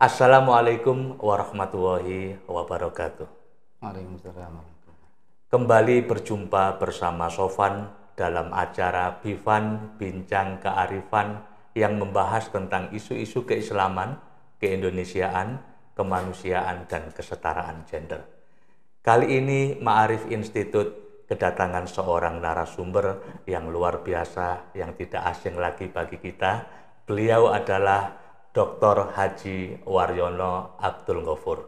Assalamualaikum warahmatullahi wabarakatuh. Waalaikumsalam. Kembali berjumpa bersama Sofan dalam acara Bifan Bincang Kearifan yang membahas tentang isu-isu keislaman, keindonesiaan, kemanusiaan, dan kesetaraan gender. Kali ini Ma'arif Institute kedatangan seorang narasumber yang luar biasa, yang tidak asing lagi bagi kita. Beliau adalah Dr. Haji Waryono Abdul Ghafur.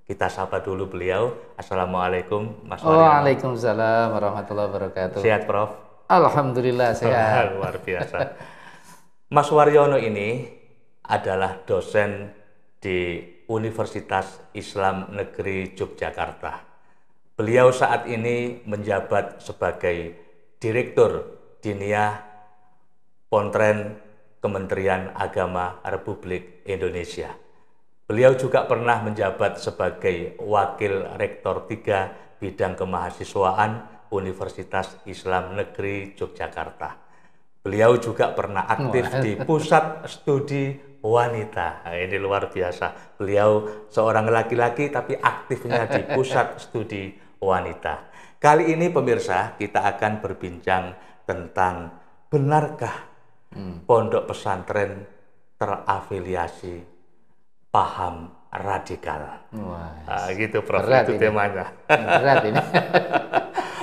Kita sapa dulu beliau. Assalamualaikum Mas Waryono. Waalaikumsalam warahmatullahi wabarakatuh. Sehat Prof? Alhamdulillah sehat. Luar biasa. Mas Waryono ini adalah dosen di Universitas Islam Negeri Yogyakarta. Beliau saat ini menjabat sebagai Direktur Diniyah Pontren Kementerian Agama Republik Indonesia. Beliau juga pernah menjabat sebagai Wakil Rektor 3 Bidang Kemahasiswaan Universitas Islam Negeri Yogyakarta. Beliau juga pernah aktif di Pusat Studi Wanita. Nah, ini luar biasa. Beliau seorang laki-laki tapi aktifnya di Pusat Studi Wanita. Kali ini pemirsa, kita akan berbincang tentang benarkah pondok pesantren terafiliasi paham radikal. Gitu Prof, itu ini temanya. berat ini.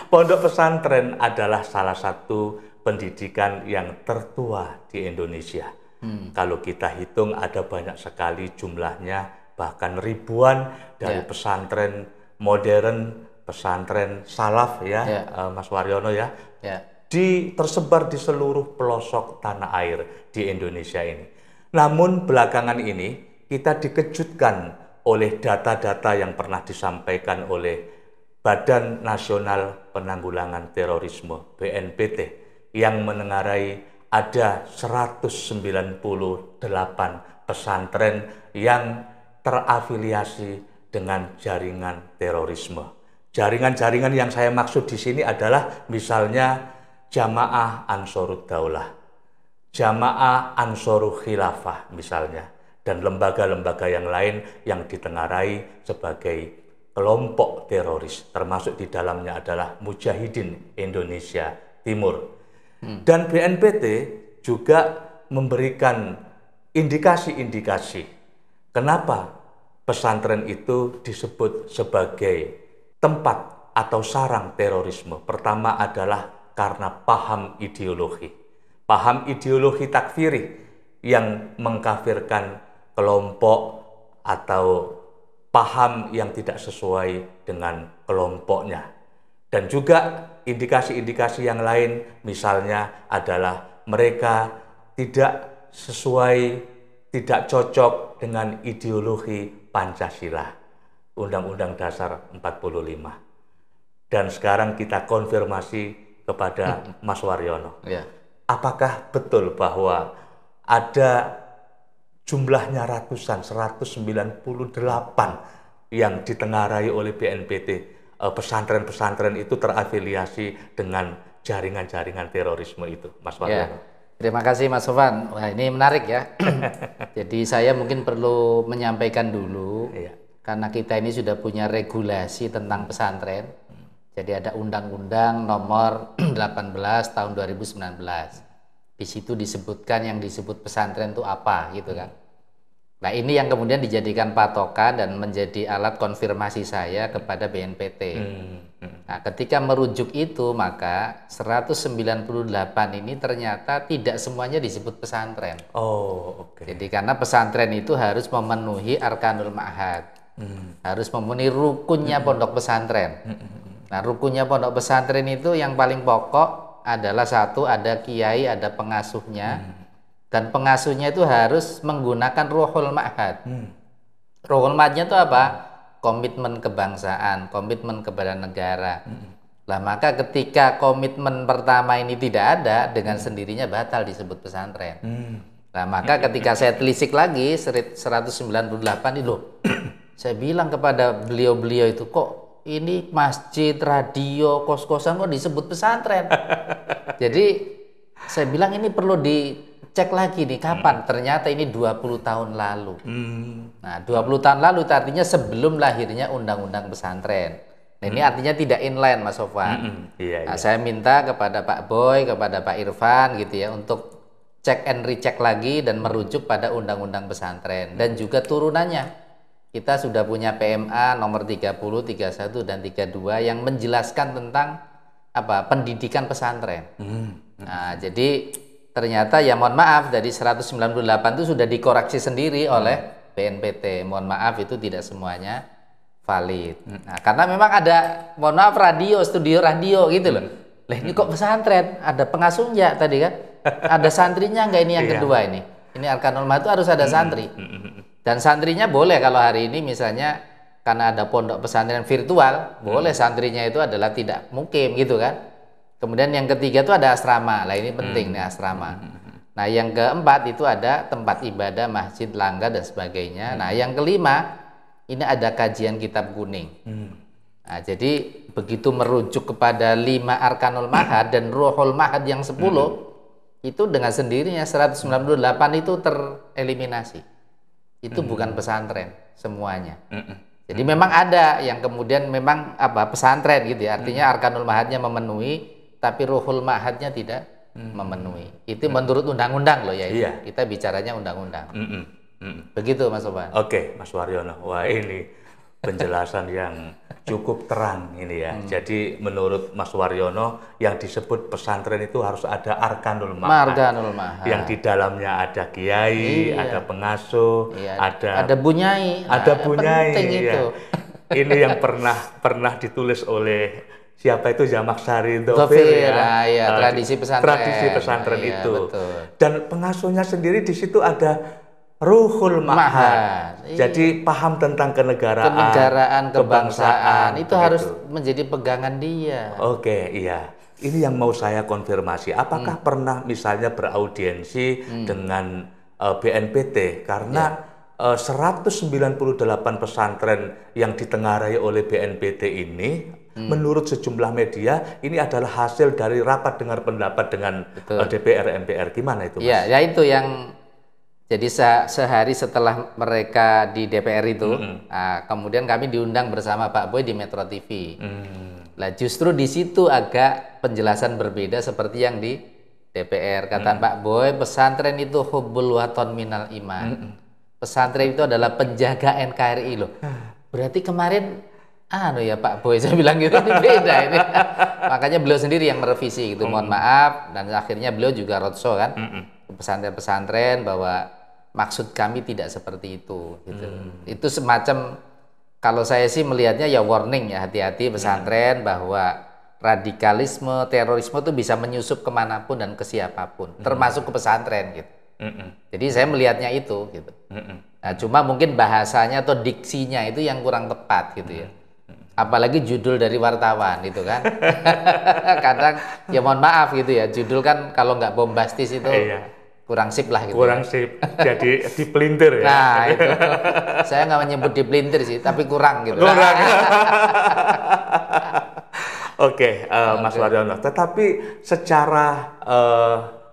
Pondok pesantren adalah salah satu pendidikan yang tertua di Indonesia. Kalau kita hitung ada banyak sekali jumlahnya, bahkan ribuan dari pesantren modern, pesantren salaf ya, Mas Waryono ya. Tersebar di seluruh pelosok tanah air di Indonesia ini. Namun belakangan ini kita dikejutkan oleh data-data yang pernah disampaikan oleh Badan Nasional Penanggulangan Terorisme (BNPT) yang menengarai ada 198 pesantren yang terafiliasi dengan jaringan terorisme. Jaringan-jaringan yang saya maksud di sini adalah misalnya Jamaah Ansarud Daulah, Jamaah Ansarul Khilafah misalnya, dan lembaga-lembaga yang lain yang ditengarai sebagai kelompok teroris, termasuk di dalamnya adalah Mujahidin Indonesia Timur. Dan BNPT juga memberikan indikasi-indikasi kenapa pesantren itu disebut sebagai tempat atau sarang terorisme. Pertama adalah karena paham ideologi takfiri yang mengkafirkan kelompok atau paham yang tidak sesuai dengan kelompoknya. Dan juga indikasi-indikasi yang lain misalnya adalah mereka tidak sesuai, tidak cocok dengan ideologi Pancasila, Undang-Undang Dasar 45. Dan sekarang kita konfirmasi kepada Mas Waryono. Apakah betul bahwa ada jumlahnya ratusan, 198 yang ditengarai oleh BNPT, pesantren-pesantren itu terafiliasi dengan jaringan-jaringan terorisme itu, Mas Waryono? Terima kasih Mas Sofan. Wah, ini menarik ya. Jadi saya mungkin perlu menyampaikan dulu, karena kita ini sudah punya regulasi tentang pesantren. Jadi ada Undang-Undang Nomor 18 Tahun 2019. Di situ disebutkan yang disebut pesantren itu apa gitu kan. Nah ini yang kemudian dijadikan patokan dan menjadi alat konfirmasi saya kepada BNPT. Nah ketika merujuk itu maka 198 ini ternyata tidak semuanya disebut pesantren. Jadi karena pesantren itu harus memenuhi arkanul ma'had, harus memenuhi rukunnya pondok pesantren. Nah rukunnya pondok pesantren itu yang paling pokok adalah satu, ada kiai, ada pengasuhnya, dan pengasuhnya itu harus menggunakan ruhul ma'had. Ruhul ma'hadnya itu apa? Komitmen kebangsaan, komitmen kepada negara. Lah maka ketika komitmen pertama ini tidak ada, dengan sendirinya batal disebut pesantren. Nah maka ketika saya telisik lagi 198 itu, saya bilang kepada beliau-beliau itu, kok ini masjid, radio, kos-kosan kok disebut pesantren. Jadi saya bilang ini perlu cek lagi nih kapan, ternyata ini 20 tahun lalu. Nah, 20 tahun lalu itu artinya sebelum lahirnya undang-undang pesantren. Nah, ini artinya tidak inline, Mas Sofwan. Iya, Nah, iya. saya minta kepada Pak Boy, kepada Pak Irfan gitu ya, untuk cek and recheck lagi dan merujuk pada undang-undang pesantren dan juga turunannya. Kita sudah punya PMA nomor 30, 31 dan 32 yang menjelaskan tentang apa? Pendidikan pesantren. Nah, jadi ternyata ya mohon maaf dari 198 itu sudah dikoreksi sendiri oleh BNPT. Mohon maaf itu tidak semuanya valid. Nah, karena memang ada mohon maaf studio radio gitu loh. Lah ini kok pesantren? Ada pengasuhnya tadi kan? Ada santrinya enggak ini yang kedua ini? Ini Arkanul Mahat itu harus ada santri. Dan santrinya boleh kalau hari ini misalnya karena ada pondok pesantren virtual, boleh santrinya itu adalah tidak mukim gitu kan. Kemudian yang ketiga itu ada asrama. Lah ini penting nih asrama. Nah, yang keempat itu ada tempat ibadah, masjid, langgar dan sebagainya. Nah, yang kelima ini ada kajian kitab kuning. Nah, jadi begitu merujuk kepada 5 Arkanul Mahat dan Ruhul Mahat yang 10 itu dengan sendirinya 198 itu tereliminasi. Itu bukan pesantren semuanya. Jadi memang ada yang kemudian memang apa pesantren gitu ya. Artinya Arkanul Mahatnya memenuhi tapi Ruhul Mahatnya tidak memenuhi. Itu menurut undang-undang loh ya. Iya. Kita bicaranya undang-undang. Begitu Mas Sofwan. Oke, Mas Waryono. Wah, ini penjelasan yang cukup terang ini ya. Jadi menurut Mas Waryono yang disebut pesantren itu harus ada Arkanul Mahat. Arkanul Mahat. Yang di dalamnya ada kiai, ada pengasuh, ada bunyai. Ada bunyai. Penting itu. Ini yang pernah ditulis oleh siapa itu Jamak Sari Dhofir ya. Tradisi pesantren. Tradisi pesantren itu. Betul. Dan pengasuhnya sendiri di situ ada Ruhul Mahat. Jadi paham tentang kenegaraan, kebangsaan itu harus menjadi pegangan dia. Oke, iya. Ini yang mau saya konfirmasi. Apakah pernah misalnya beraudiensi dengan BNPT karena 198 pesantren yang ditengarai oleh BNPT ini menurut sejumlah media ini adalah hasil dari rapat dengar pendapat dengan DPR MPR. Gimana itu, Mas? Iya, ya itu yang jadi sehari setelah mereka di DPR itu, kemudian kami diundang bersama Pak Boy di Metro TV. Lah justru di situ agak penjelasan berbeda seperti yang di DPR. Kata Pak Boy, pesantren itu hubbul waton minal iman. Pesantren itu adalah penjaga NKRI loh. Berarti kemarin ya Pak Boy saya bilang gitu ini beda ini. Makanya beliau sendiri yang merevisi gitu. Mohon maaf dan akhirnya beliau juga roadshow kan. Pesantren-pesantren bahwa maksud kami tidak seperti itu gitu. Itu semacam kalau saya sih melihatnya ya warning ya, hati-hati pesantren bahwa radikalisme, terorisme itu bisa menyusup kemanapun dan ke siapapun, termasuk ke pesantren gitu. Jadi saya melihatnya itu gitu. Nah, cuma mungkin bahasanya atau diksinya itu yang kurang tepat gitu ya. Apalagi judul dari wartawan itu kan. Kadang ya mohon maaf gitu ya, judul kan kalau nggak bombastis itu kurang sip lah gitu. Kurang sip, jadi dipelintir ya. Nah itu, saya nggak menyebut dipelintir sih, tapi kurang gitu. Kurang. Oke, Mas Waryono. Tetapi secara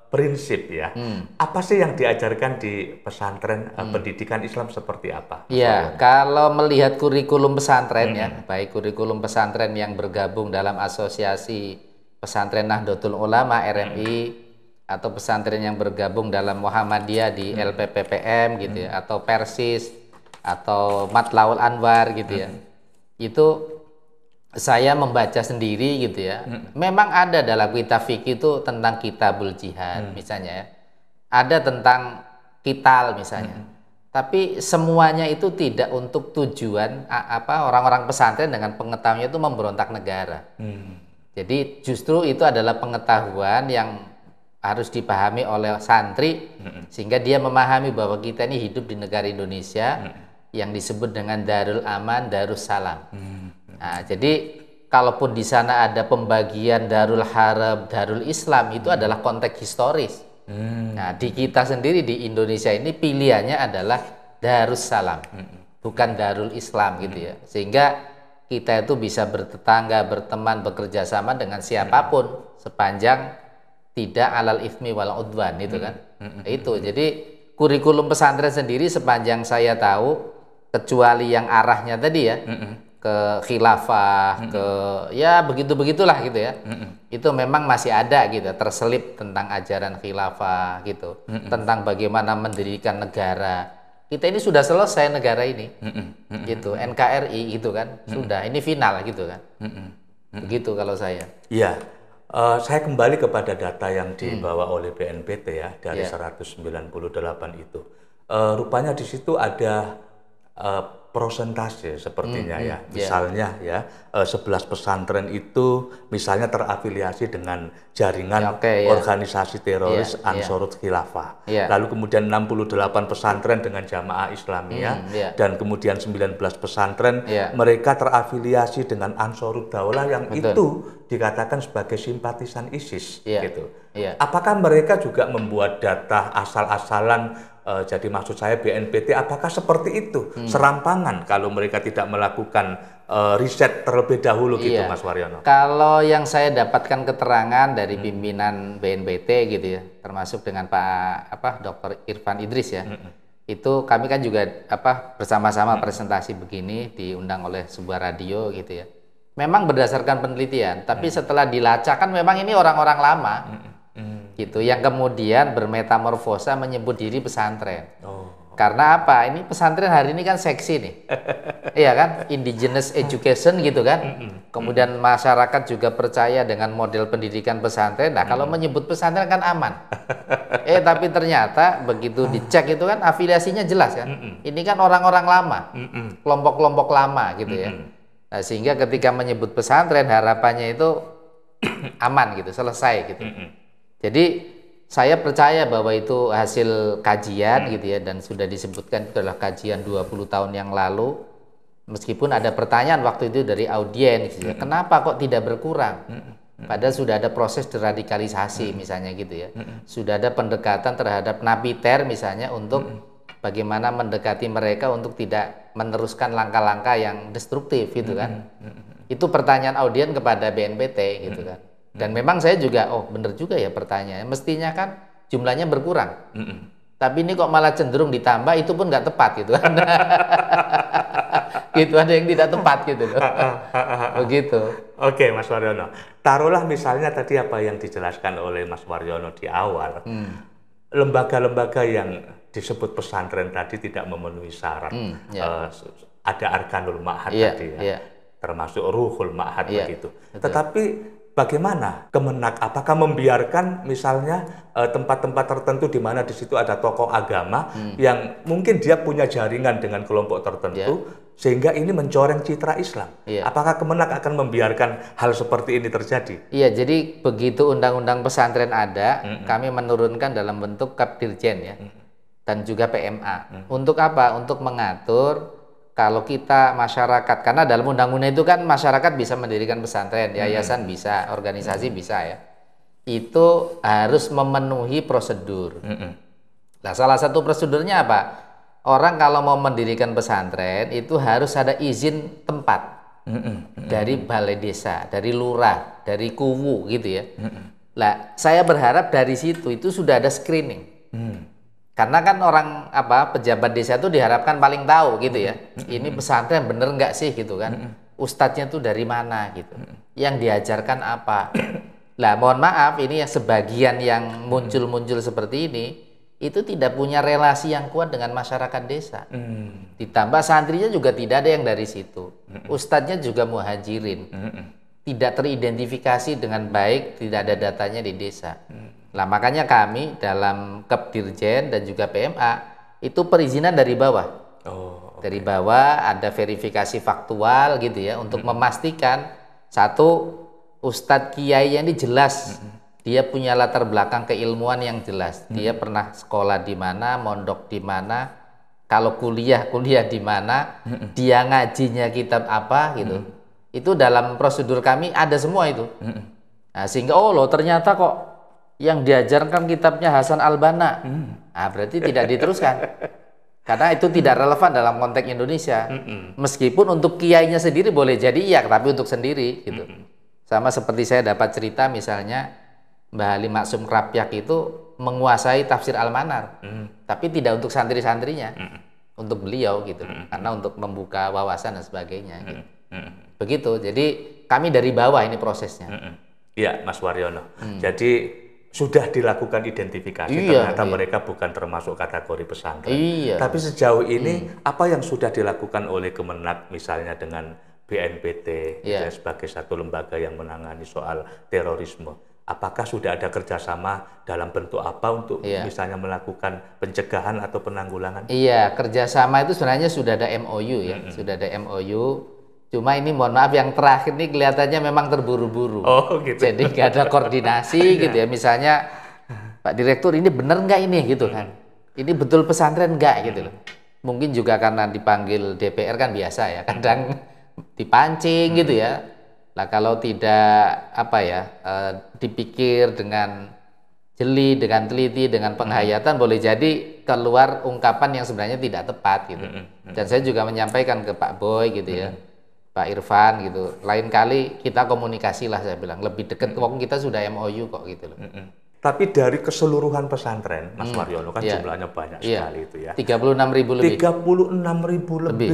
prinsip ya, apa sih yang diajarkan di pesantren pendidikan Islam seperti apa? Iya, kalau melihat kurikulum pesantren ya, baik kurikulum pesantren yang bergabung dalam Asosiasi Pesantren Nahdlatul Ulama RMI atau pesantren yang bergabung dalam Muhammadiyah di LPPPM gitu ya, atau Persis atau Matlaul Anwar gitu ya. Itu saya membaca sendiri gitu ya. Memang ada dalam kitab fikih itu tentang kitabul jihad misalnya ya. Ada tentang kital misalnya. Tapi semuanya itu tidak untuk tujuan orang-orang pesantren dengan pengetahuannya itu memberontak negara. Jadi justru itu adalah pengetahuan yang harus dipahami oleh santri sehingga dia memahami bahwa kita ini hidup di negara Indonesia yang disebut dengan Darul Aman, Darus Salam. Nah, jadi kalaupun di sana ada pembagian Darul Harab, Darul Islam itu adalah konteks historis. Nah, di kita sendiri di Indonesia ini pilihannya adalah Darus Salam, bukan Darul Islam gitu ya. Sehingga kita itu bisa bertetangga, berteman, bekerja sama dengan siapapun sepanjang tidak alal ithmi wal udwan itu kan. Itu. Jadi kurikulum pesantren sendiri sepanjang saya tahu, kecuali yang arahnya tadi ya, ke khilafah, ke ya begitu-begitulah gitu ya. Itu memang masih ada gitu, terselip tentang ajaran khilafah gitu, tentang bagaimana mendirikan negara. Kita ini sudah selesai negara ini, gitu, NKRI gitu kan, sudah, ini final gitu kan. Begitu kalau saya. Iya, saya kembali kepada data yang dibawa oleh BNPT ya, dari 198 itu. Rupanya di situ ada prosentase sepertinya ya. Misalnya ya, 11 pesantren itu misalnya terafiliasi dengan jaringan organisasi teroris Ansarut Khilafah. Lalu kemudian 68 pesantren dengan Jamaah Islamiyah, dan kemudian 19 pesantren mereka terafiliasi dengan Ansarud Daulah yang itu dikatakan sebagai simpatisan ISIS gitu. Apakah mereka juga membuat data asal-asalan? Jadi maksud saya BNPT apakah seperti itu serampangan kalau mereka tidak melakukan riset terlebih dahulu gitu, Mas Waryono? Kalau yang saya dapatkan keterangan dari pimpinan BNPT gitu ya, termasuk dengan Pak Dr. Irfan Idris ya, itu kami kan juga bersama-sama presentasi begini diundang oleh sebuah radio gitu ya. Memang berdasarkan penelitian, tapi setelah dilacak kan memang ini orang-orang lama. Gitu, yang kemudian bermetamorfosa menyebut diri pesantren. Karena apa? Ini pesantren hari ini kan seksi nih. Iya kan? Indigenous education gitu kan. Kemudian masyarakat juga percaya dengan model pendidikan pesantren. Nah, kalau menyebut pesantren kan aman. Tapi ternyata begitu dicek itu kan afiliasinya jelas kan. Ini kan orang-orang lama. Kelompok-kelompok lama gitu ya. Nah, sehingga ketika menyebut pesantren harapannya itu aman gitu, selesai gitu. Jadi saya percaya bahwa itu hasil kajian gitu ya, dan sudah disebutkan itu adalah kajian 20 tahun yang lalu. Meskipun ada pertanyaan waktu itu dari audiens gitu ya, kenapa kok tidak berkurang? Padahal sudah ada proses deradikalisasi misalnya gitu ya. Sudah ada pendekatan terhadap napiter misalnya untuk bagaimana mendekati mereka untuk tidak meneruskan langkah-langkah yang destruktif gitu kan. Itu pertanyaan audiens kepada BNPT gitu kan. Dan memang saya juga, bener juga ya pertanyaannya, mestinya kan jumlahnya berkurang. Tapi ini kok malah cenderung ditambah, itu pun nggak tepat gitu kan. Gitu, ada yang tidak tepat gitu loh. Begitu. Oke, Mas Waryono. Taruhlah misalnya tadi apa yang dijelaskan oleh Mas Waryono di awal. Lembaga-lembaga yang disebut pesantren tadi tidak memenuhi syarat. Ada arkanul ma'had tadi ya. Termasuk ruhul ma'had begitu. Betul. Tetapi bagaimana Kemenak? Apakah membiarkan misalnya tempat-tempat tertentu di mana di situ ada tokoh agama yang mungkin dia punya jaringan dengan kelompok tertentu sehingga ini mencoreng citra Islam? Apakah Kemenak akan membiarkan hal seperti ini terjadi? Iya, jadi begitu undang-undang pesantren ada, kami menurunkan dalam bentuk Kapdirjen ya, dan juga PMA. Untuk apa? Untuk mengatur kalau kita masyarakat, karena dalam undang-undang itu kan masyarakat bisa mendirikan pesantren, yayasan bisa, organisasi bisa ya. Itu harus memenuhi prosedur. Nah, salah satu prosedurnya apa? Orang kalau mau mendirikan pesantren itu harus ada izin tempat dari balai desa, dari lurah, dari kuwu gitu ya. Nah, saya berharap dari situ itu sudah ada screening. Karena kan orang pejabat desa itu diharapkan paling tahu gitu ya. Ini pesantren bener nggak sih gitu kan? Ustadznya tuh dari mana gitu? Yang diajarkan apa? Lah mohon maaf ini yang sebagian yang muncul-muncul seperti ini itu tidak punya relasi yang kuat dengan masyarakat desa. Ditambah santrinya juga tidak ada yang dari situ. Ustadznya juga muhajirin. Tidak teridentifikasi dengan baik, tidak ada datanya di desa. Nah, makanya kami dalam Kapdirjen dan juga PMA itu perizinan dari bawah. Dari bawah ada verifikasi faktual gitu ya untuk memastikan satu ustadz kiai ini jelas dia punya latar belakang keilmuan yang jelas. Dia pernah sekolah di mana, mondok di mana, kalau kuliah di mana, dia ngajinya kitab apa gitu. Itu dalam prosedur kami ada semua itu. Nah, sehingga ternyata kok yang diajarkan kitabnya Hasan Al-Banna. Nah, berarti tidak diteruskan. Karena itu tidak relevan dalam konteks Indonesia. Meskipun untuk kiainya sendiri boleh jadi iya, tapi untuk sendiri gitu. Sama seperti saya dapat cerita misalnya Mbah Ali Maksum Krapyak itu menguasai tafsir Al-Manar, tapi tidak untuk santri-santrinya, untuk beliau gitu, karena untuk membuka wawasan dan sebagainya. Gitu. Begitu, jadi kami dari bawah ini prosesnya. Iya, Mas Waryono. Jadi sudah dilakukan identifikasi, ternyata mereka bukan termasuk kategori pesantren. Tapi sejauh ini apa yang sudah dilakukan oleh Kemenak, misalnya dengan BNPT sebagai satu lembaga yang menangani soal terorisme? Apakah sudah ada kerjasama dalam bentuk apa untuk misalnya melakukan pencegahan atau penanggulangan? Iya, kerjasama itu sebenarnya sudah ada MOU ya, sudah ada MOU. Cuma ini mohon maaf yang terakhir nih kelihatannya memang terburu-buru. Gitu. Jadi nggak ada koordinasi gitu ya. Misalnya Pak Direktur ini bener nggak ini gitu kan? Ini betul pesantren nggak gitu loh. Mungkin juga karena dipanggil DPR kan biasa ya. Kadang dipancing gitu ya. Lah kalau tidak dipikir dengan jeli, dengan teliti, dengan penghayatan boleh jadi keluar ungkapan yang sebenarnya tidak tepat gitu. Dan saya juga menyampaikan ke Pak Boy gitu ya. Pak Irfan gitu, lain kali kita komunikasi lah saya bilang, lebih dekat, kita sudah MOU kok gitu loh. Tapi dari keseluruhan pesantren, Mas Waryono kan jumlahnya banyak sekali itu ya. 36.000 lebih. 36.000 lebih.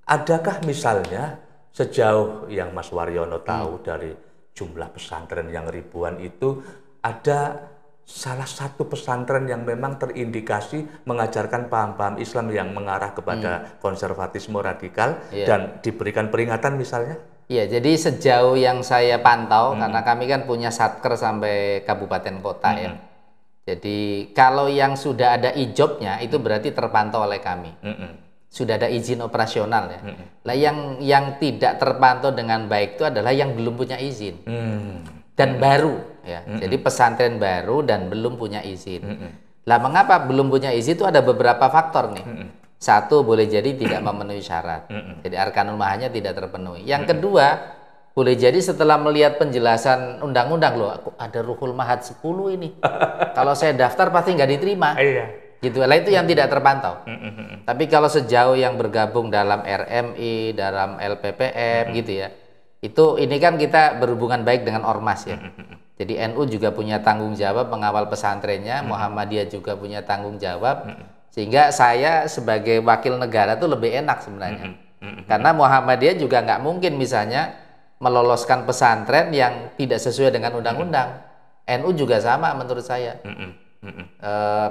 Adakah misalnya sejauh yang Mas Waryono tahu dari jumlah pesantren yang ribuan itu, ada salah satu pesantren yang memang terindikasi mengajarkan paham-paham Islam yang mengarah kepada konservatisme radikal dan diberikan peringatan misalnya? Iya, jadi sejauh yang saya pantau, karena kami kan punya satker sampai kabupaten kota ya. Jadi kalau yang sudah ada ijobnya itu berarti terpantau oleh kami. Sudah ada izin operasional ya. Lah yang tidak terpantau dengan baik itu adalah yang belum punya izin. Dan baru ya. Jadi pesantren baru dan belum punya izin. Lah mengapa belum punya izin itu ada beberapa faktor nih. Satu, boleh jadi tidak memenuhi syarat. Jadi arkanul mahanya tidak terpenuhi. Yang kedua, boleh jadi setelah melihat penjelasan undang-undang, loh ada ruhul mahat 10 ini. Kalau saya daftar pasti nggak diterima. Gitu. Lah itu yang tidak terpantau. Tapi kalau sejauh yang bergabung dalam RMI, dalam LPPM gitu ya. Ini kan kita berhubungan baik dengan ormas ya. Jadi NU juga punya tanggung jawab mengawal pesantrennya, Muhammadiyah juga punya tanggung jawab, sehingga saya sebagai wakil negara itu lebih enak sebenarnya. Karena Muhammadiyah juga nggak mungkin misalnya meloloskan pesantren yang tidak sesuai dengan undang-undang. NU juga sama menurut saya.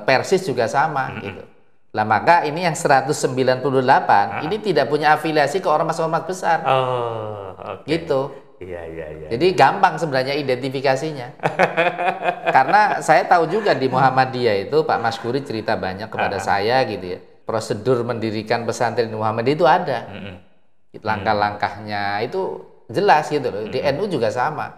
Persis juga sama gitu. Lah maka ini yang 198 ini tidak punya afiliasi ke ormas-ormas besar. Gitu. Iya. Jadi gampang sebenarnya identifikasinya. Karena saya tahu juga di Muhammadiyah itu Pak Maskuri cerita banyak kepada saya gitu ya. Prosedur mendirikan pesantren Muhammadiyah itu ada. Langkah-langkahnya itu jelas gitu loh. Di NU juga sama.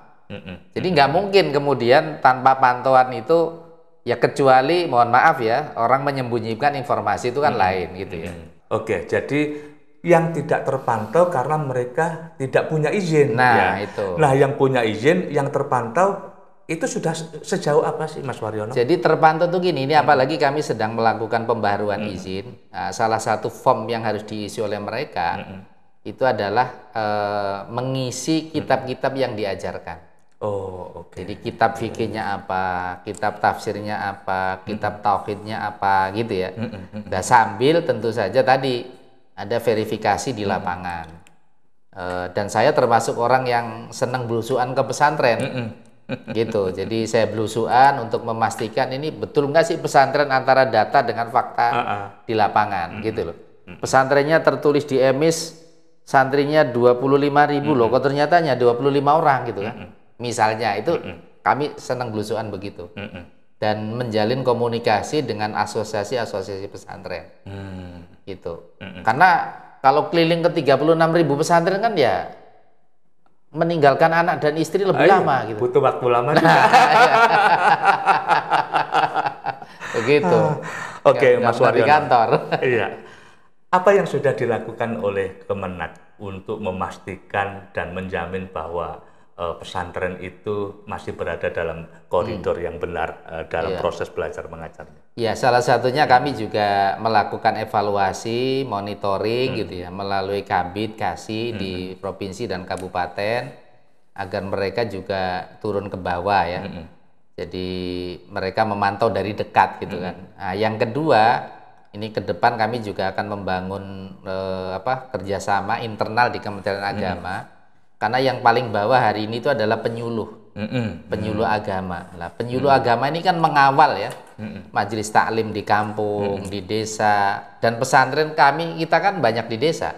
Jadi nggak mungkin kemudian tanpa pantauan itu, ya kecuali mohon maaf ya, orang menyembunyikan informasi itu kan lain gitu ya. Oke, jadi yang tidak terpantau karena mereka tidak punya izin. Itu. Nah, yang punya izin, yang terpantau itu sudah sejauh apa sih Mas Waryono? Jadi terpantau tuh gini, ini apalagi kami sedang melakukan pembaharuan izin. Nah, salah satu form yang harus diisi oleh mereka itu adalah mengisi kitab-kitab yang diajarkan. Jadi kitab fikihnya apa, kitab tafsirnya apa, kitab tauhidnya apa gitu ya. Nah, sambil tentu saja tadi ada verifikasi di lapangan. Dan saya termasuk orang yang senang belusuan ke pesantren. Gitu. Jadi saya belusuan untuk memastikan ini betul nggak sih pesantren antara data dengan fakta di lapangan gitu loh. Pesantrennya tertulis di EMIS santrinya 25.000 loh, kok ternyata hanya 25 orang gitu kan. Misalnya itu kami senang belusuan begitu. Dan menjalin komunikasi dengan asosiasi-asosiasi pesantren. Gitu. Karena kalau keliling ke 36.000 pesantren kan ya meninggalkan anak dan istri lebih lama gitu. Butuh waktu lama juga. Begitu. Oke, Mas Waryono. Di kantor. Iya. Apa yang sudah dilakukan oleh Kemenak untuk memastikan dan menjamin bahwa pesantren itu masih berada dalam koridor yang benar dalam proses belajar mengajarnya? Ya, salah satunya kami juga melakukan evaluasi, monitoring gitu ya, melalui Kabid, Kasih di provinsi dan kabupaten, agar mereka juga turun ke bawah ya. Jadi mereka memantau dari dekat gitu kan. Nah, yang kedua, ini ke depan kami juga akan membangun kerjasama internal di Kementerian Agama, karena yang paling bawah hari ini itu adalah penyuluh, penyuluh agama. Nah, penyuluh agama ini kan mengawal ya, majelis taklim di kampung, di desa, dan pesantren kita kan banyak di desa.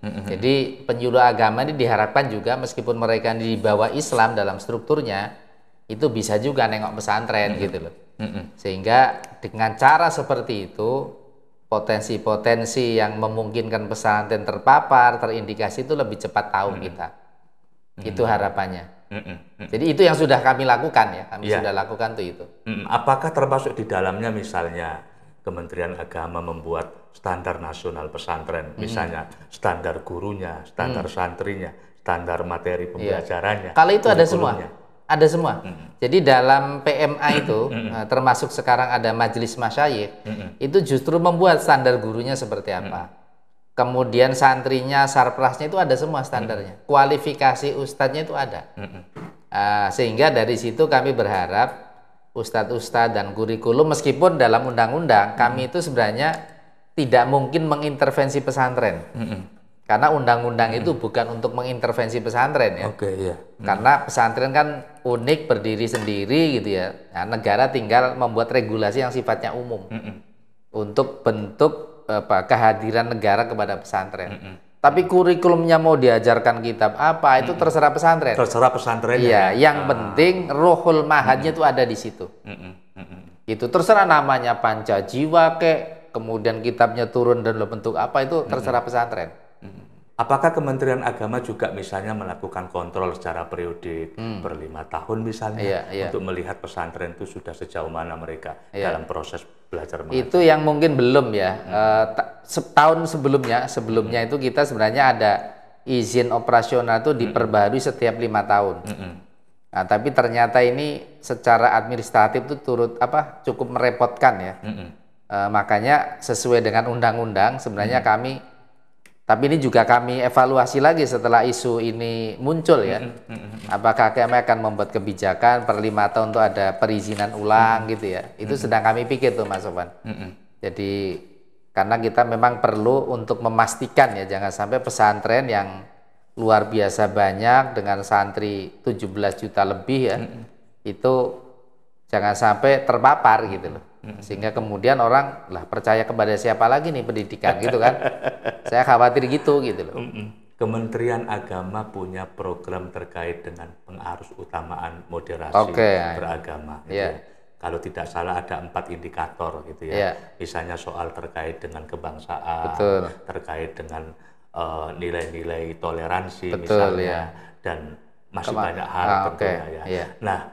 Jadi penyuluh agama ini diharapkan juga meskipun mereka di bawah Islam dalam strukturnya, itu bisa juga nengok pesantren gitu loh. Sehingga dengan cara seperti itu, potensi-potensi yang memungkinkan pesantren terpapar, terindikasi itu lebih cepat tahu kita. Itu harapannya. Jadi itu yang sudah kami lakukan ya, kami sudah lakukan tuh itu. Apakah termasuk di dalamnya misalnya Kementerian Agama membuat standar nasional pesantren, misalnya standar gurunya, standar santrinya, standar materi pembelajarannya? Kalau itu ada semua. Ada semua. Jadi dalam PMA itu, termasuk sekarang ada Majelis Masyayikh, itu justru membuat standar gurunya seperti apa. Kemudian santrinya, sarprasnya itu ada semua standarnya. Kualifikasi ustadznya itu ada. Sehingga dari situ kami berharap ustadz-ustadz dan kurikulum, meskipun dalam undang-undang kami itu sebenarnya tidak mungkin mengintervensi pesantren. Karena undang-undang itu bukan untuk mengintervensi pesantren ya. Karena pesantren kan unik, berdiri sendiri gitu ya. Nah, negara tinggal membuat regulasi yang sifatnya umum untuk bentuk kehadiran negara kepada pesantren. Tapi kurikulumnya mau diajarkan kitab apa itu terserah pesantren. Terserah pesantren. Iya, yang penting ruhul mahadnya itu ada di situ. Itu terserah namanya panca jiwa kemudian kitabnya turun dan bentuk apa itu terserah pesantren. Apakah Kementerian Agama juga misalnya melakukan kontrol secara periodik per 5 tahun misalnya untuk melihat pesantren itu sudah sejauh mana mereka dalam proses belajar mengajar? Itu yang mungkin belum ya. Setahun sebelumnya itu kita sebenarnya ada izin operasional itu diperbarui setiap 5 tahun. Nah, tapi ternyata ini secara administratif itu cukup merepotkan ya. Makanya sesuai dengan undang-undang sebenarnya tapi ini juga kami evaluasi lagi setelah isu ini muncul ya. Apakah kami akan membuat kebijakan per 5 tahun itu ada perizinan ulang gitu ya. Itu sedang kami pikir tuh Mas Sofwan. Jadi karena kita memang perlu untuk memastikan ya, jangan sampai pesantren yang luar biasa banyak dengan santri 17 juta lebih ya, itu jangan sampai terpapar gitu loh. Sehingga kemudian orang percaya kepada siapa lagi nih pendidikan gitu kan. Saya khawatir gitu loh. Kementerian Agama punya program terkait dengan pengarus utamaan moderasi beragama gitu ya. Kalau tidak salah ada 4 indikator gitu ya. Misalnya soal terkait dengan kebangsaan, terkait dengan nilai-nilai toleransi misalnya, dan masih banyak hal tentunya ya. Nah,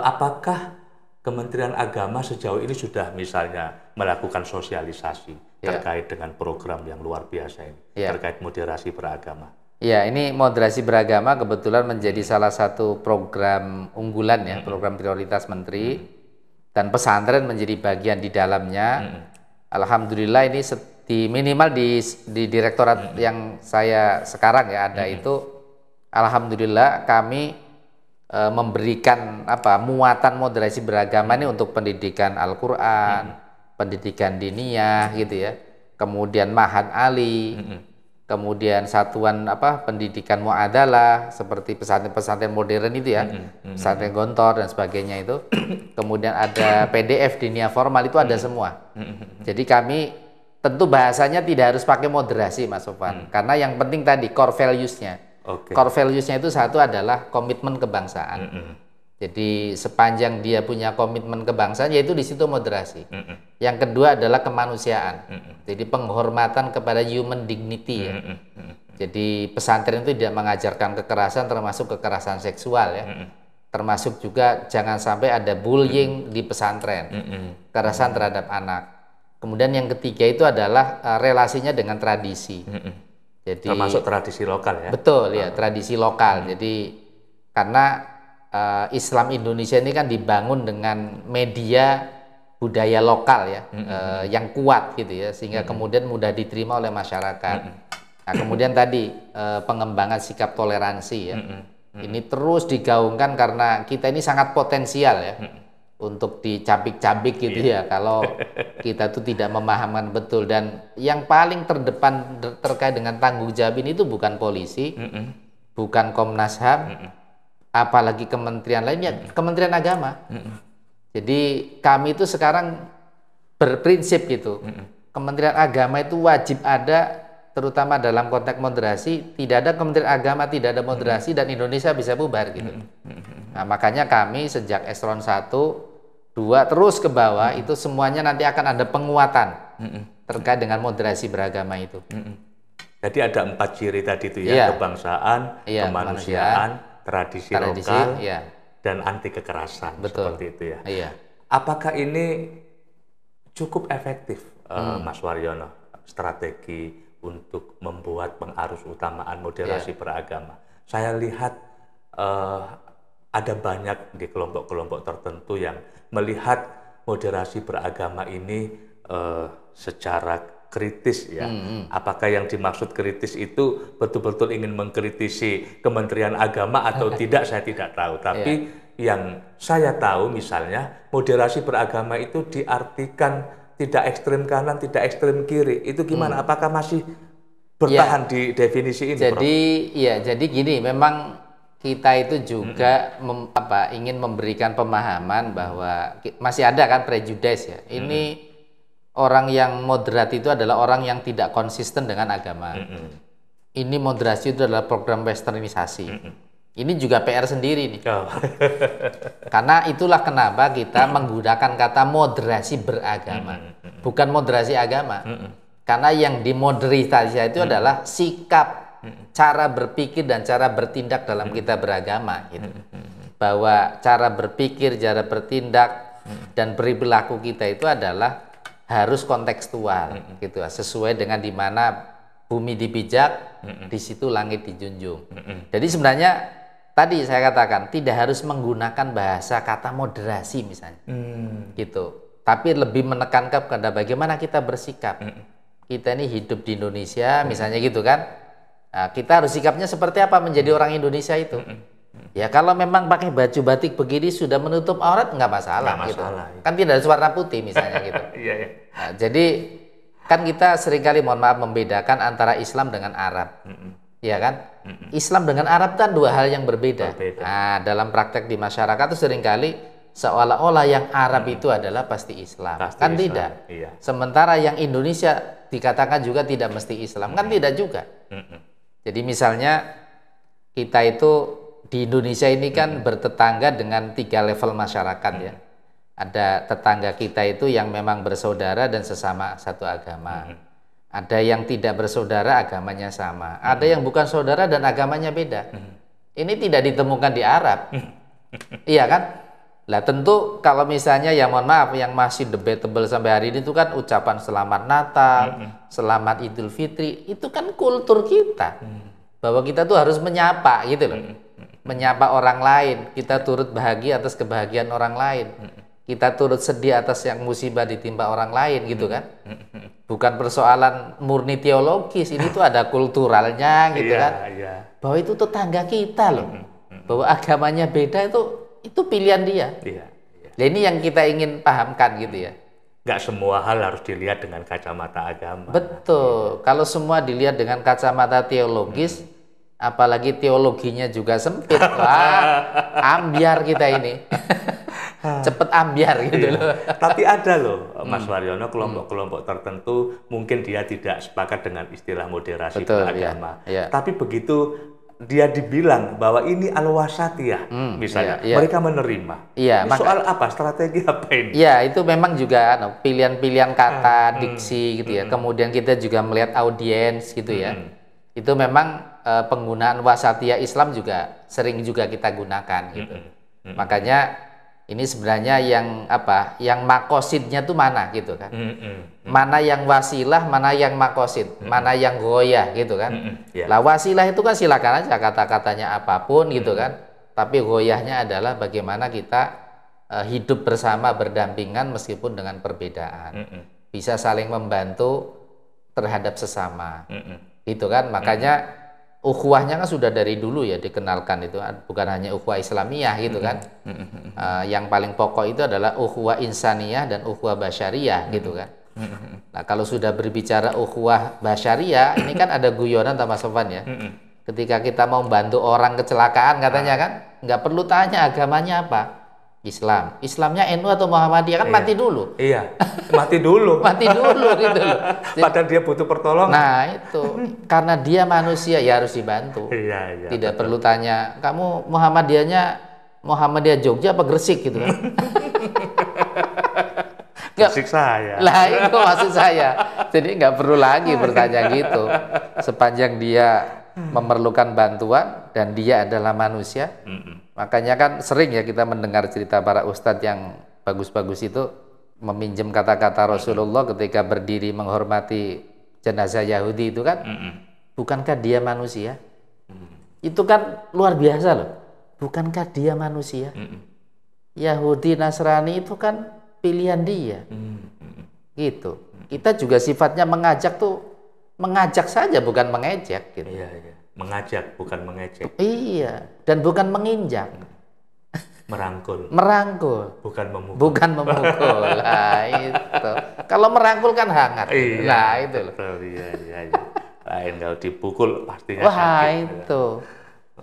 apakah Kementerian Agama sejauh ini sudah misalnya melakukan sosialisasi terkait dengan program yang luar biasa ini, terkait moderasi beragama? Ya, ini moderasi beragama kebetulan menjadi salah satu program unggulan ya, program prioritas Menteri, dan pesantren menjadi bagian di dalamnya. Alhamdulillah ini minimal di direktorat yang saya sekarang ya ada itu, alhamdulillah kami memberikan muatan moderasi beragama ini untuk pendidikan Al-Quran, pendidikan diniyah gitu ya, kemudian Ma'had Ali, kemudian satuan pendidikan mu'adalah seperti pesantren-pesantren modern itu ya, pesantren Gontor dan sebagainya itu, kemudian ada PDF diniyah formal itu ada semua. Jadi kami tentu bahasanya tidak harus pakai moderasi Mas Sofwan, karena yang penting tadi core values-nya. Core values-nya itu satu adalah komitmen kebangsaan. Jadi sepanjang dia punya komitmen kebangsaan, yaitu di situ moderasi. Yang kedua adalah kemanusiaan. Jadi penghormatan kepada human dignity ya. Jadi pesantren itu tidak mengajarkan kekerasan, termasuk kekerasan seksual ya. Termasuk juga jangan sampai ada bullying di pesantren, kekerasan terhadap anak. Kemudian yang ketiga itu adalah relasinya dengan tradisi. Jadi, termasuk tradisi lokal ya? Betul ya, tradisi lokal. Jadi karena Islam Indonesia ini kan dibangun dengan media budaya lokal ya, yang kuat gitu ya, sehingga kemudian mudah diterima oleh masyarakat. Nah kemudian tadi pengembangan sikap toleransi ya. Ini terus digaungkan karena kita ini sangat potensial ya untuk dicabik-cabik gitu ya kalau kita tuh tidak memahamkan betul. Dan yang paling terdepan terkait dengan tanggung jawab ini itu bukan polisi, bukan Komnas HAM, apalagi kementerian lainnya, Kementerian Agama. Jadi kami itu sekarang berprinsip gitu, Kementerian Agama itu wajib ada, terutama dalam konteks moderasi. Tidak ada Kementerian Agama, tidak ada moderasi, dan Indonesia bisa bubar gitu. Nah, makanya kami sejak eselon 1, 2 terus ke bawah itu semuanya nanti akan ada penguatan terkait dengan moderasi beragama itu. Jadi ada 4 ciri tadi itu ya, kebangsaan, kemanusiaan, tradisi lokal, dan anti kekerasan. Betul. Seperti itu ya. Iya. Apakah ini cukup efektif, Mas Waryono, strategi untuk membuat pengarus utamaan moderasi beragama? Saya lihat ada banyak di kelompok-kelompok tertentu yang melihat moderasi beragama ini secara kritis ya. Apakah yang dimaksud kritis itu betul-betul ingin mengkritisi Kementerian Agama atau tidak, saya tidak tahu. Tapi yang saya tahu misalnya moderasi beragama itu diartikan tidak ekstrem kanan, tidak ekstrem kiri. Itu gimana? Apakah masih bertahan di definisi ini, Jadi jadi gini, memang kita itu juga ingin memberikan pemahaman bahwa masih ada kan prejudice ya. Ini orang yang moderat itu adalah orang yang tidak konsisten dengan agama. Ini moderasi itu adalah program westernisasi. Ini juga PR sendiri nih. Karena itulah kenapa kita menggunakan kata moderasi beragama, bukan moderasi agama. Karena yang dimoderasi itu adalah sikap, cara berpikir dan cara bertindak dalam kita beragama gitu. Bahwa cara berpikir, cara bertindak dan perilaku kita itu adalah harus kontekstual gitu, sesuai dengan di mana bumi dipijak, di situ langit dijunjung. Jadi sebenarnya tadi saya katakan tidak harus menggunakan bahasa kata moderasi misalnya. Gitu. Tapi lebih menekankan kepada bagaimana kita bersikap. Kita ini hidup di Indonesia misalnya gitu kan. Nah, kita harus sikapnya seperti apa menjadi orang Indonesia itu. Ya kalau memang pakai baju batik begini sudah menutup aurat nggak masalah, gitu. Kan tidak harus warna putih misalnya gitu. Nah, jadi kan kita seringkali mohon maaf membedakan antara Islam dengan Arab. Ya kan? Islam dengan Arab kan dua hal yang berbeda. Nah, dalam praktek di masyarakat itu seringkali seolah-olah yang Arab itu adalah pasti Islam. Kan Islam. Tidak. Sementara yang Indonesia dikatakan juga tidak mesti Islam. Kan tidak juga. Jadi misalnya kita itu di Indonesia ini kan bertetangga dengan 3 level masyarakat ya. Ada tetangga kita itu yang memang bersaudara dan sesama satu agama. Ada yang tidak bersaudara, agamanya sama. Ada yang bukan saudara dan agamanya beda. Ini tidak ditemukan di Arab. Iya kan? Lah tentu kalau misalnya ya mohon maaf yang masih debatable sampai hari ini itu kan ucapan selamat Natal, selamat Idul Fitri, itu kan kultur kita. Bahwa kita tuh harus menyapa gitu loh. Menyapa orang lain, kita turut bahagia atas kebahagiaan orang lain. Kita turut sedih atas yang musibah ditimpa orang lain gitu kan. Bukan persoalan murni teologis, ini tuh ada kulturalnya gitu kan. Bahwa itu tetangga kita loh. Bahwa agamanya beda itu pilihan dia. Nah, ini yang kita ingin pahamkan gitu ya. Nggak semua hal harus dilihat dengan kacamata agama. Betul. Kalau semua dilihat dengan kacamata teologis, apalagi teologinya juga sempit, wah, ambiar kita ini. Cepet ambiar gitu loh. Tapi ada loh, Mas Waryono, kelompok-kelompok tertentu mungkin dia tidak sepakat dengan istilah moderasi beragama. Tapi begitu dia dibilang bahwa ini al-wasatiyah, misalnya, mereka menerima. Soal apa? Strategi apa ini? Ya, itu memang juga pilihan-pilihan kata, diksi gitu ya. Kemudian kita juga melihat audiens gitu ya. Itu memang penggunaan wasatiyah Islam juga sering juga kita gunakan gitu. Makanya ini sebenarnya yang makosidnya tuh mana gitu kan. Mana yang wasilah, mana yang makosid, mana yang goyah gitu kan. Lah wasilah itu kan silakan aja kata-katanya apapun gitu kan. Tapi goyahnya adalah bagaimana kita hidup bersama berdampingan meskipun dengan perbedaan. Bisa saling membantu terhadap sesama. Gitu kan. Makanya ukhuwahnya kan sudah dari dulu ya dikenalkan itu, bukan hanya ukhuwah Islamiyah gitu kan. Yang paling pokok itu adalah ukhuwah insaniyah dan ukhuwah basyariyah gitu kan. Nah, kalau sudah berbicara ukhuwah basyariyah, ini kan ada guyonan Mas Sofwan ya. Ketika kita mau bantu orang kecelakaan katanya kan, nggak perlu tanya agamanya apa. Islam. Islamnya NU atau Muhammadiyah kan mati dulu. Iya, mati dulu. Mati dulu gitu loh. Padahal dia butuh pertolongan. Nah itu, karena dia manusia ya harus dibantu. Iya, Tidak perlu tanya, kamu Muhammadiyah Jogja apa Gresik gitu kan. Gresik saya. Lah itu maksud saya. Jadi nggak perlu lagi bertanya gitu. Sepanjang dia memerlukan bantuan dan dia adalah manusia. Makanya kan sering ya kita mendengar cerita para ustadz yang bagus-bagus itu meminjam kata-kata Rasulullah ketika berdiri menghormati jenazah Yahudi itu kan. Bukankah dia manusia? Itu kan luar biasa loh. Bukankah dia manusia? Yahudi Nasrani itu kan pilihan dia. Gitu. Kita juga sifatnya mengajak saja, bukan mengejek gitu. Iya. Mengajak, bukan mengejek. Iya, dan bukan menginjak. Merangkul. Bukan memukul. Bukan memukul. Nah, itu. Kalau merangkul kan hangat. Iya, nah, itu loh. Iya. Lain kalau dipukul pastinya Wah, sakit. itu.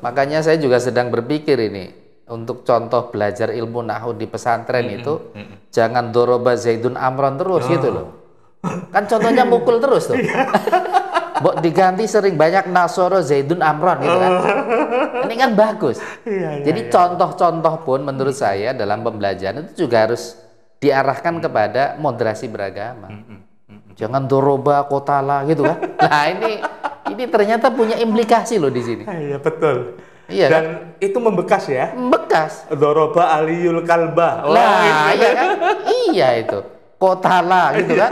Makanya saya juga sedang berpikir ini. Untuk contoh belajar ilmu nahwu di pesantren itu, jangan doroba Zaidun Amron terus gitu loh. Kan contohnya mukul terus tuh. Mbok diganti sering banyak Nasoro Zaidun Amron gitu kan. Ini kan bagus. Jadi contoh-contoh pun menurut saya dalam pembelajaran itu juga harus diarahkan kepada moderasi beragama. Jangan doroba kotala gitu kan. Nah, ini ternyata punya implikasi loh di sini. Iya, betul. Iya, dan kan? itu membekas ya. Membekas. Doroba aliyul kalbah. Nah, iya kan? Iya itu. Kotala gitu kan.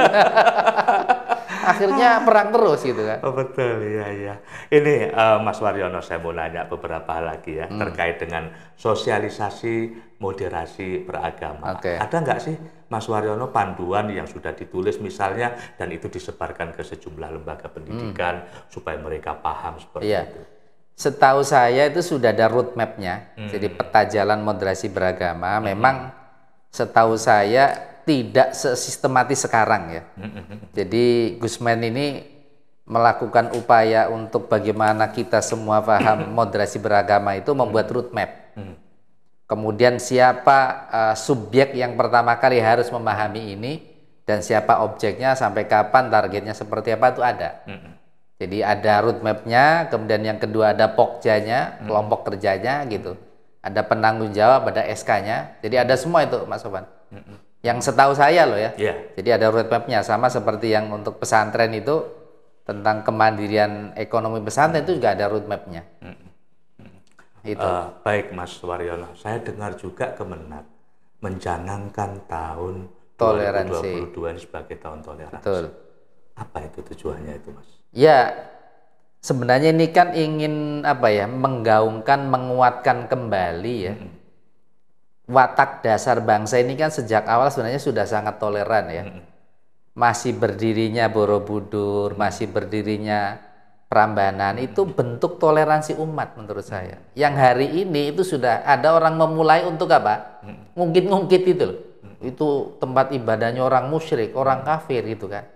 Akhirnya perang terus gitu kan. Oh, betul, iya. Ini Mas Waryono, saya mau nanya beberapa hal lagi ya terkait dengan sosialisasi moderasi beragama. Ada nggak sih Mas Waryono panduan yang sudah ditulis misalnya dan itu disebarkan ke sejumlah lembaga pendidikan supaya mereka paham seperti itu? Setahu saya itu sudah ada roadmap-nya. Jadi peta jalan moderasi beragama memang setahu saya tidak sesistematis sekarang ya. Jadi Gusman ini melakukan upaya untuk bagaimana kita semua paham moderasi beragama itu membuat roadmap. Kemudian siapa subjek yang pertama kali harus memahami ini dan siapa objeknya, sampai kapan, targetnya seperti apa itu ada. Jadi ada roadmap-nya, kemudian yang kedua ada pokjanya, kelompok kerjanya gitu. Ada penanggung jawab, ada SK-nya. Jadi ada semua itu Mas Sofwan. Yang setahu saya loh ya. Jadi ada roadmap-nya, sama seperti yang untuk pesantren itu tentang kemandirian ekonomi pesantren itu juga ada roadmap-nya. Itu. Baik Mas Waryono, saya dengar juga Kemenak mencanangkan tahun toleransi 2022 ini sebagai tahun toleransi. Betul. Apa itu tujuannya itu Mas? Ya, sebenarnya ini kan ingin menggaungkan, menguatkan kembali ya. Watak dasar bangsa ini kan sejak awal sebenarnya sudah sangat toleran ya. Masih berdirinya Borobudur, masih berdirinya Prambanan itu bentuk toleransi umat menurut saya. Yang hari ini itu sudah ada orang memulai untuk apa? Ngungkit-ngungkit itu loh. Itu tempat ibadahnya orang musyrik, orang kafir gitu kan.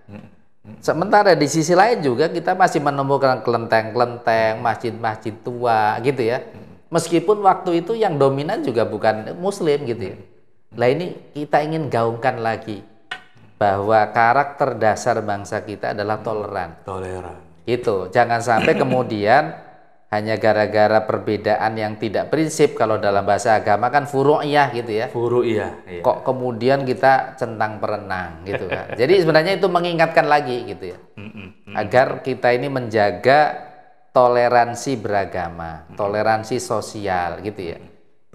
Sementara di sisi lain juga kita masih menemukan kelenteng-kelenteng, masjid-masjid tua gitu ya. Meskipun waktu itu yang dominan juga bukan muslim gitu ya. Nah ini kita ingin gaungkan lagi bahwa karakter dasar bangsa kita adalah toleran. Gitu. Jangan sampai kemudian hanya gara-gara perbedaan yang tidak prinsip, kalau dalam bahasa agama kan furu'iyah gitu ya. Furu'iyah. Kok kemudian kita centang perenang gitu kan. Jadi sebenarnya itu mengingatkan lagi gitu ya. Agar kita ini menjaga toleransi beragama, toleransi sosial gitu ya.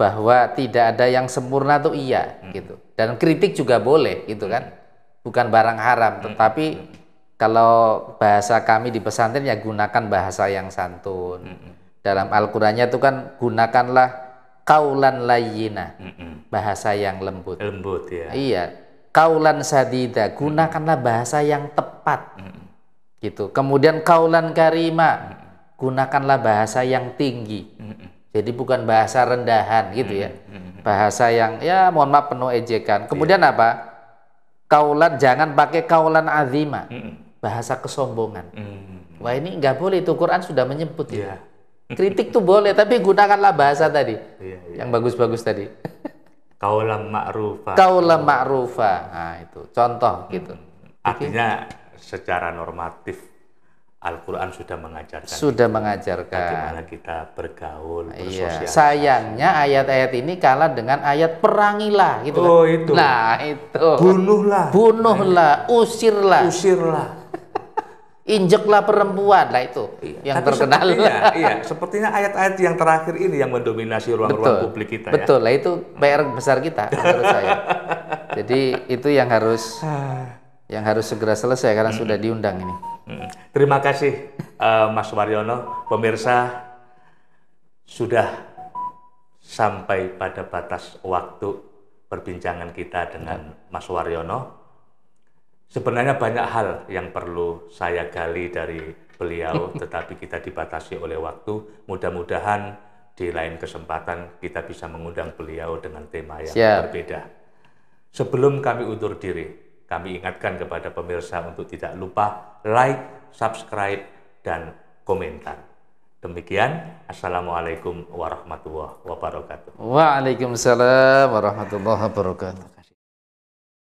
Bahwa tidak ada yang sempurna tuh iya gitu. Dan kritik juga boleh gitu kan. Bukan barang haram, tetapi kalau bahasa kami di pesantren ya gunakan bahasa yang santun. Dalam Al-Qur'annya itu kan gunakanlah kaulan layyina, bahasa yang lembut. Lembut ya. Iya. Kaulan sadida, gunakanlah bahasa yang tepat. Gitu. Kemudian kaulan karima, gunakanlah bahasa yang tinggi. Jadi bukan bahasa rendahan gitu ya. Bahasa yang ya mohon maaf penuh ejekan. Kemudian apa? Kaulan, jangan pakai kaulan azima. Bahasa kesombongan. Wah ini nggak boleh, itu Quran sudah menyebut ya. Kritik tuh boleh, tapi gunakanlah bahasa tadi. Yang bagus-bagus tadi. Kaulan ma'rufa. Kaulan ma'rufa. Nah itu contoh gitu. Artinya secara normatif Al-Quran sudah mengajarkan. Sudah mengajarkan. Bagaimana kita bergaul, bersosialisasi. Sayangnya ayat-ayat ini kalah dengan ayat perangilah gitu kan. Itu. Nah, itu. Bunuhlah. Bunuhlah, usirlah. Usirlah. Injeklah perempuan. Lah itu yang Tapi terkenal. Sepertinya ayat-ayat yang terakhir ini yang mendominasi ruang-ruang publik kita. Betul. Lah itu PR besar kita menurut saya. Jadi itu yang harus segera selesai karena sudah diundang ini. Terima kasih Mas Waryono. Pemirsa, sudah sampai pada batas waktu perbincangan kita dengan Mas Waryono. Sebenarnya banyak hal yang perlu saya gali dari beliau, tetapi kita dibatasi oleh waktu. Mudah-mudahan di lain kesempatan kita bisa mengundang beliau dengan tema yang berbeda. Sebelum kami undur diri, kami ingatkan kepada pemirsa untuk tidak lupa like, subscribe, dan komentar. Demikian, Assalamualaikum warahmatullahi wabarakatuh. Waalaikumsalam warahmatullahi wabarakatuh.